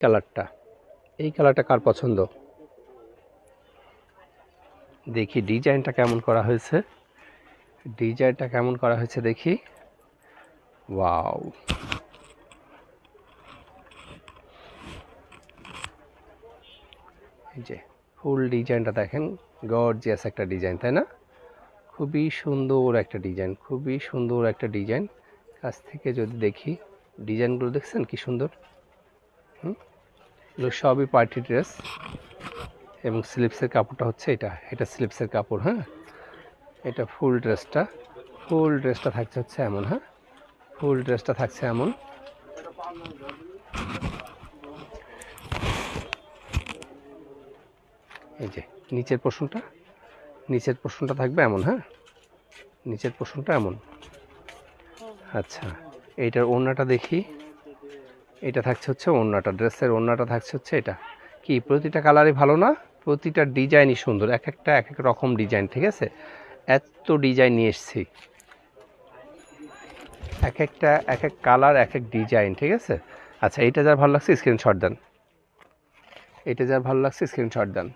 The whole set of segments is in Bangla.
কালারটা, এই কালারটা কার পছন্দ? দেখি ডিজাইনটা কেমন করা হয়েছে, ডিজাইনটা কেমন করা হয়েছে দেখি। ওয়াও, এই যে ফুল ডিজাইনটা দেখেন, গর্জিয়াস একটা ডিজাইন, তাই না? খুবই সুন্দর একটা ডিজাইন, খুবই সুন্দর একটা ডিজাইন। কাছ থেকে যদি দেখি ডিজাইনগুলো, দেখছেন কি সুন্দর? এগুলো সবই পার্টি ড্রেস এবং স্লিপসের কাপড়টা হচ্ছে এটা স্লিপসের কাপড়। হ্যাঁ, এটা ফুল ড্রেসটা থাকছে হচ্ছে এমন। হ্যাঁ, ফুল ড্রেসটা থাকছে এমন। এই যে নিচের পোর্শনটা থাকবে এমন। হ্যাঁ, নিচের পোর্শনটা এমন। আচ্ছা, এইটার ওড়নাটা দেখি। এটা থাকছে হচ্ছে ওড়নাটা, ড্রেসের ওড়নাটা থাকছে হচ্ছে এটা। কি প্রতিটা কালারই ভালো না? প্রতিটা ডিজাইনই সুন্দর, এক একটা এক এক রকম ডিজাইন। ঠিক আছে, এত ডিজাইন নিয়ে এসেছি, এক একটা এক এক কালার, এক এক ডিজাইন। ঠিক আছে, আচ্ছা এইটা যার ভালো লাগছে স্ক্রিনশট দেন, এটা যার ভালো লাগছে স্ক্রিনশট দেন।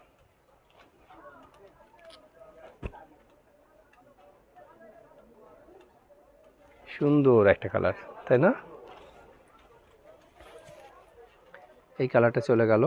সুন্দর একটা কালার, তাই না? এই কালারটা চলে গেল।